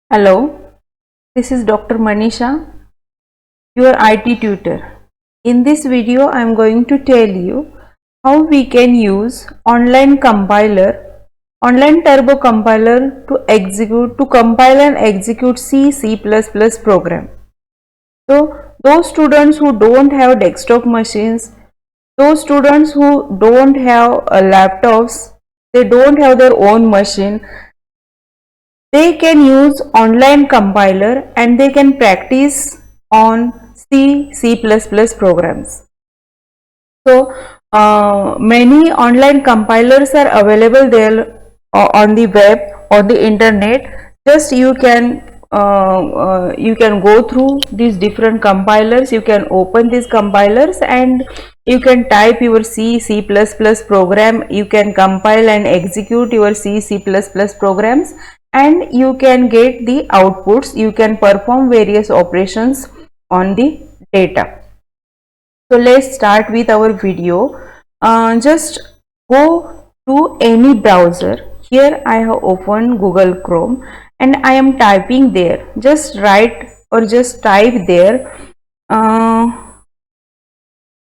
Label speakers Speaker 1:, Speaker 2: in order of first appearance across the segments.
Speaker 1: Hello, this is Dr. Manisha, your IT tutor. In this video, I am going to tell you how we can use online turbo compiler to compile and execute C++ program. So, those students who don't have desktop machines, those students who don't have laptops, they don't have their own machine, they can use online compiler and they can practice on C++ programs. So many online compilers are available there on the web, on the internet. Just you can go through these different compilers. You can open these compilers and you can type your C++ program. You can compile and execute your C++ programs, and you can get the outputs. You can perform various operations on the data. So let's start with our video. Just go to any browser. Here I have opened Google Chrome and I am typing there. Just write or just type there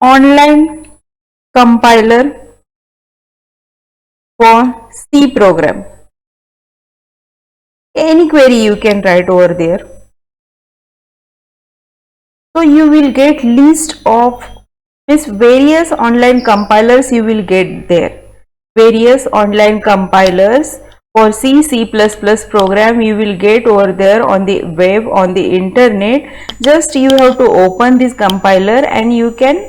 Speaker 1: online compiler for C program. Any query you can write over there. So you will get list of various online compilers. You will get there various online compilers for C++ program. You will get over there on the web, on the internet. Just you have to open this compiler and you can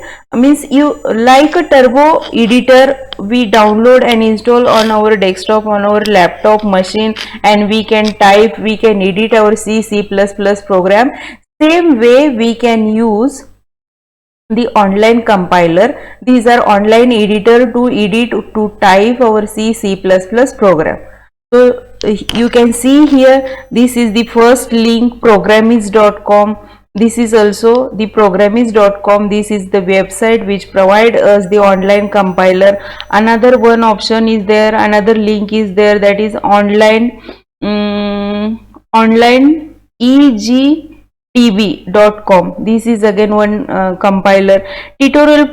Speaker 1: you like a turbo editor we download and install on our desktop, on our laptop machine, and we can type, we can edit our C++ program. Same way we can use the online compiler. These are online editor to edit, to type our C++ program. So you can see here, this is the first link, programmist.com. This is also the programmist.com. This is the website which provide us the online compiler. Another one option is there, another link is there, that is online egtv.com. This is again one compiler. Tutorials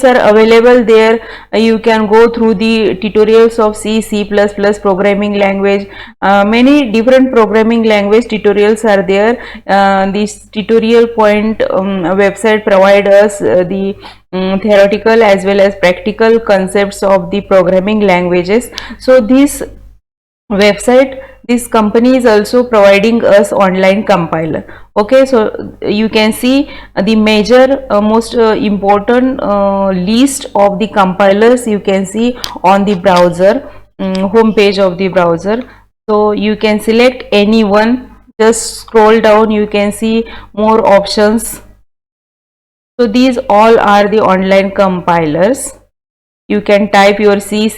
Speaker 1: are available there. You can go through the tutorials of C++ programming language. Many different programming language tutorials are there. This tutorial point website provide us the theoretical as well as practical concepts of the programming languages. So this website, this company is also providing us online compiler. Okay, so you can see the major most important list of the compilers you can see on the browser home page of the browser. So you can select any one, just scroll down, you can see more options. So these all are the online compilers. You can type your C++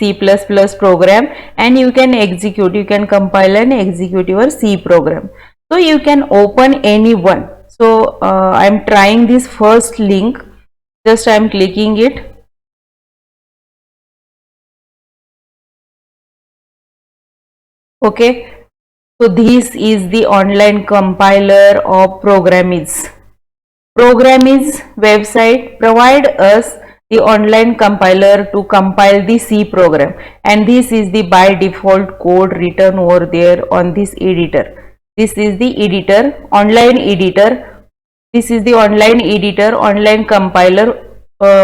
Speaker 1: program and you can execute, you can compile and execute your C program. So you can open any one. So I am trying this first link, just I am clicking it. Okay, so this is the online compiler of Programiz. Programiz website provide us the online compiler to compile the C program, and this is the by default code written over there on this editor. This is the editor, online editor. This is the online editor, online compiler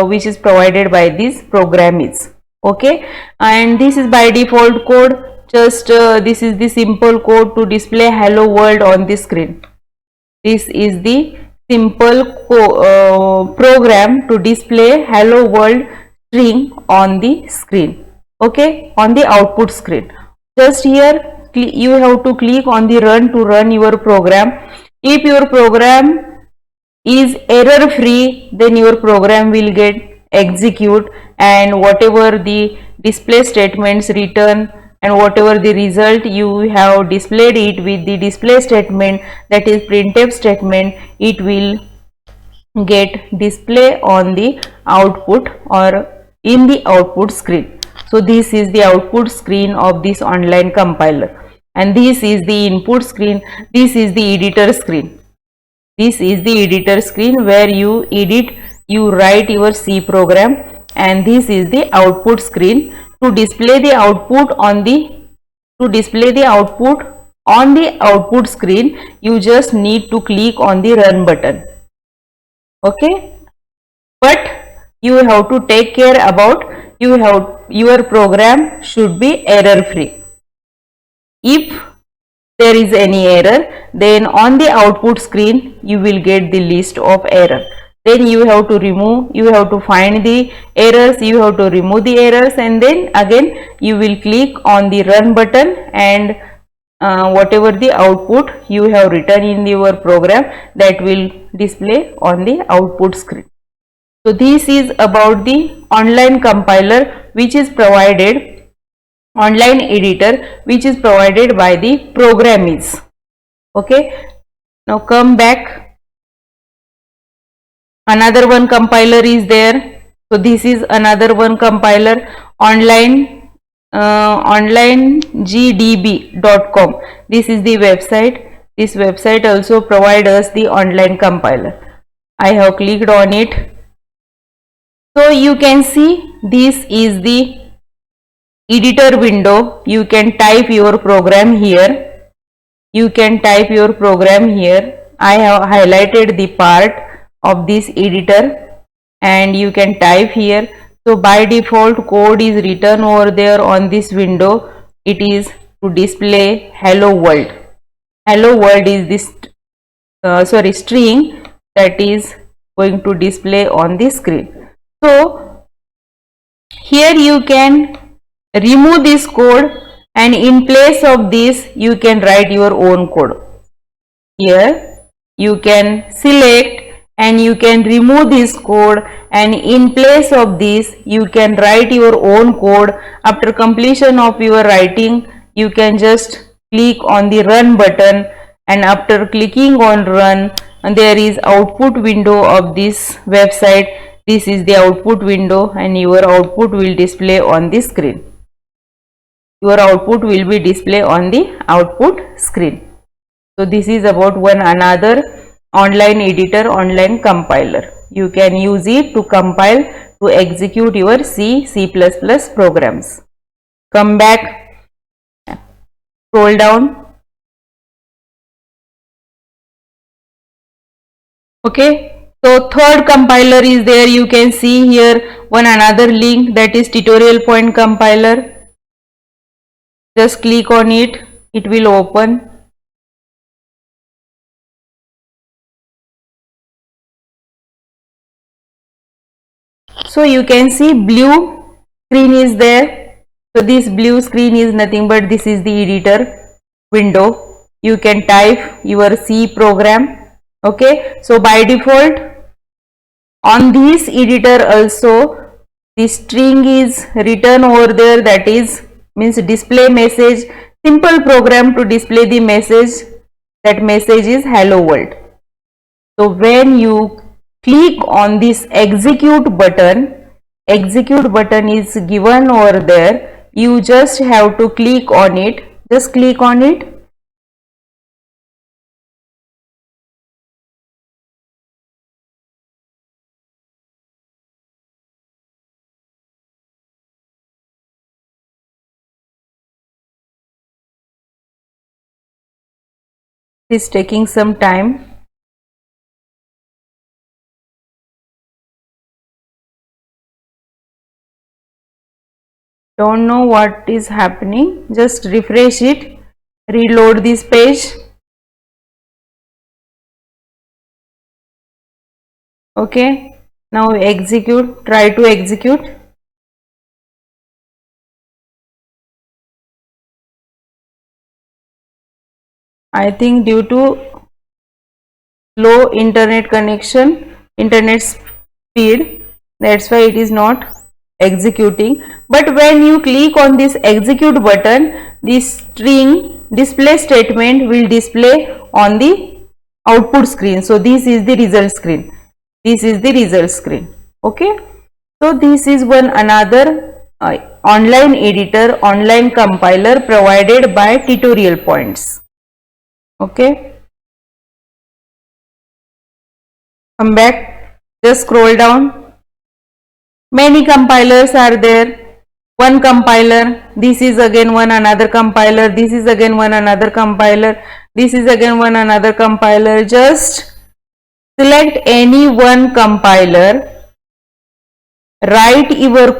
Speaker 1: which is provided by this Programiz. Okay, and this is by default code. Just this is the simple code to display hello world on the screen. This is the simple program to display hello world string on the screen. Okay, on the output screen. Just here you have to click on the run to run your program. If your program is error free, then your program will get execute, and whatever the display statements written and whatever the result you have displayed it with the display statement, that is printf statement, it will get display on the output or in the output screen. So this is the output screen of this online compiler. and this is the input screen. This is the editor screen. This is the editor screen where you edit, you write your C program, and this is the output screen. To display the output on the output screen, you just need to click on the run button. Okay, but you have to take care about your program should be error free. If there is any error, then on the output screen you will get the list of error. Then you have to find the errors, you have to remove the errors, and then again you will click on the run button, and whatever the output you have written in your program, that will display on the output screen. So this is about the online compiler which is provided, online editor which is provided by the Programiz. Okay, now come back. Another one compiler is there. So this is another one compiler, onlinegdb.com. This is the website. This website also provides us the online compiler. I have clicked on it. So you can see this is the editor window. You can type your program here. I have highlighted the part of this editor, and you can type here. So by default code is written over there on this window. It is to display hello world. Hello world is this string that is going to display on the screen. So here you can remove this code, and in place of this you can write your own code. Here you can select and you can remove this code, and in place of this you can write your own code. After completion of your writing, you can just click on the run button, and after clicking on run, there is output window of this website. This is the output window, and your output will display on the screen. Your output will be displayed on the output screen. So this is about one another online editor, online compiler. You can use it to compile, to execute your C++ programs. Come back, scroll down. Okay, so third compiler is there. You can see here one another link, that is Tutorial Point compiler. Just click on it, it will open. So you can see blue screen is there. So this blue screen is nothing but this is the editor window. You can type your C program. Okay, so by default on this editor also the string is written over there, that is means display message, simple program to display the message. That message is hello world. So when you click on this execute button is given over there. You just have to click on it. Just click on it. It is taking some time. Don't know what is happening. Just refresh it, reload this page. Okay, now execute, try to execute. I think due to low internet connection, internet speed, that's why it is not executing. But when you click on this execute button, this string display statement will display on the output screen. So this is the result screen. Okay, so this is one another online editor, online compiler provided by tutorial points. Okay, come back, just scroll down. Many compilers are there. One compiler, this is again one another compiler, this is again one another compiler, this is again one another compiler. Just select any one compiler, write your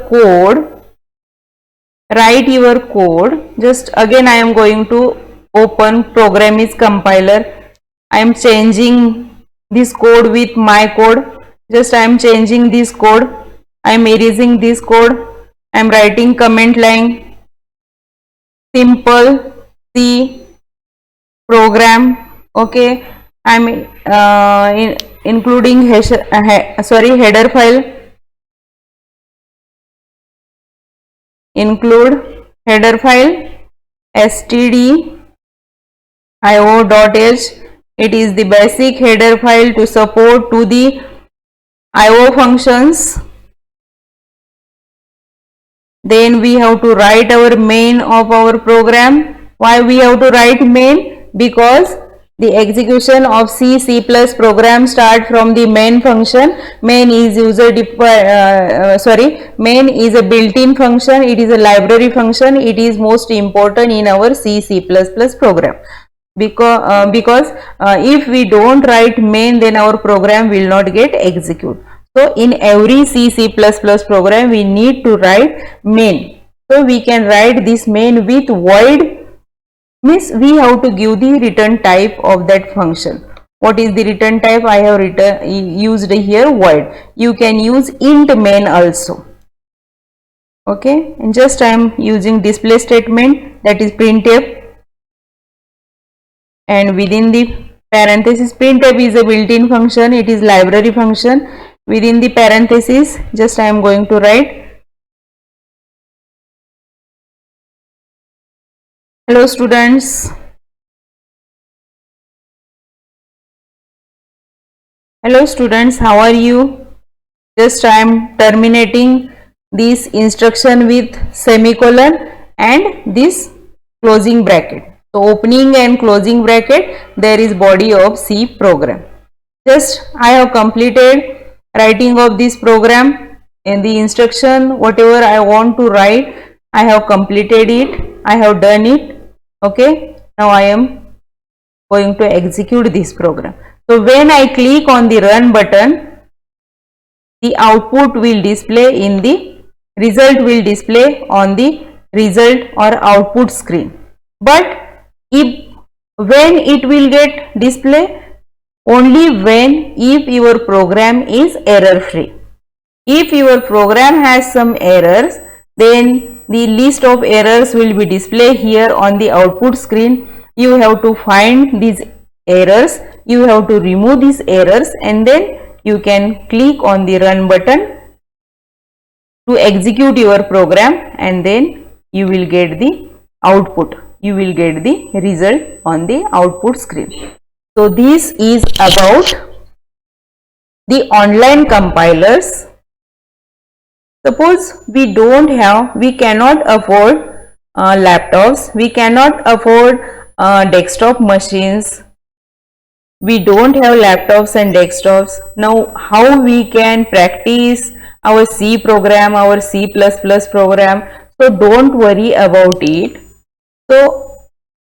Speaker 1: code. Just again I am going to open Programmist compiler. I am changing this code with my code. Just I am changing this code. I am erasing this code. I am writing comment line simple C program. Okay, I am including header file. Include header file stdio.h. It is the basic header file to support to the IO functions. Then we have to write our main of our program. Why we have to write main? Because the execution of C program start from the main function. Main is main is a built-in function. It is a library function. It is most important in our C program. Because if we don't write main, then our program will not get executed. So in every C program we need to write main. So we can write this main with void, means we have to give the return type of that function. What is the return type? I have used here void. You can use int main also. Okay, and just I am using display statement, that is printf, and within the parenthesis, printf is a built-in function, it is library function. Within the parenthesis, just I am going to write hello students. Hello students, how are you? Just I am terminating this instruction with semicolon and this closing bracket. So opening and closing bracket, there is body of C program. Just I have completed writing of this program, and the instruction whatever I want to write, I have completed it, I have done it. Okay, now I am going to execute this program. So when I click on the run button, the output will display in the result will display on the result or output screen. But when it will get display? Only if your program is error free. If your program has some errors, then the list of errors will be displayed here on the output screen. You have to find these errors, you have to remove these errors, and then you can click on the run button to execute your program, and then you will get the output. You will get the result on the output screen. So this is about the online compilers. Suppose we cannot afford laptops, we cannot afford desktop machines, we don't have laptops and desktops. Now how we can practice our C program, our C++ program? So don't worry about it. So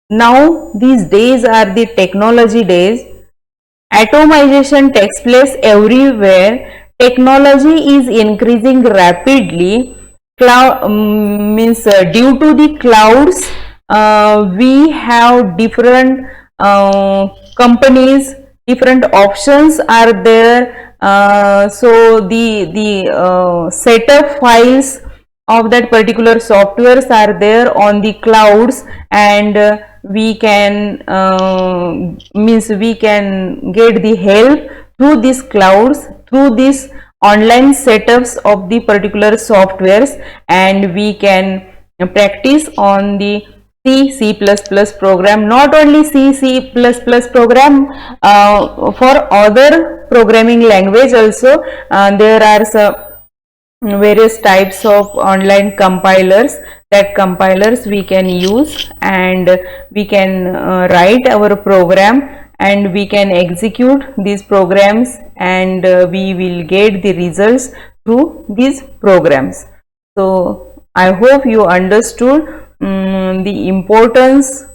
Speaker 1: now these days are the technology days. Atomization takes place everywhere. Technology is increasing rapidly. Due to the clouds, we have different companies, different options are there. So the setup files of that particular softwares are there on the clouds, and we can get the help through these clouds, through these online setups of the particular softwares, and we can practice on the C program. Not only C program, for other programming language also there are some various types of online compilers. That compilers we can use, and we can write our program, and we can execute these programs, and we will get the results through these programs. So I hope you understood the importance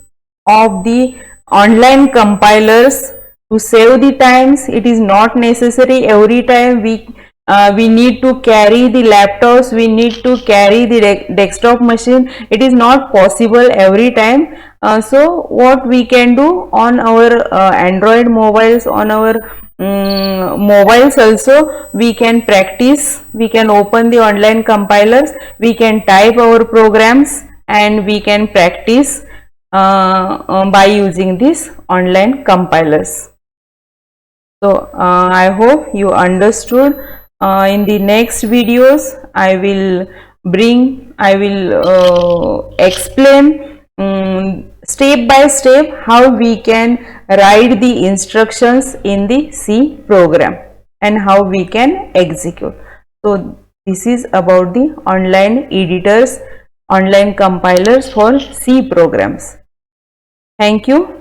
Speaker 1: of the online compilers to save the times. It is not necessary every time we need to carry the laptops, we need to carry the desktop machine. It is not possible every time. So what we can do on our Android mobiles, on our mobiles also, we can practice, we can open the online compilers, we can type our programs, and we can practice by using these online compilers. So I hope you understood. In the next videos I will explain step by step how we can write the instructions in the C program and how we can execute. So this is about the online editors, online compilers for C programs. Thank you.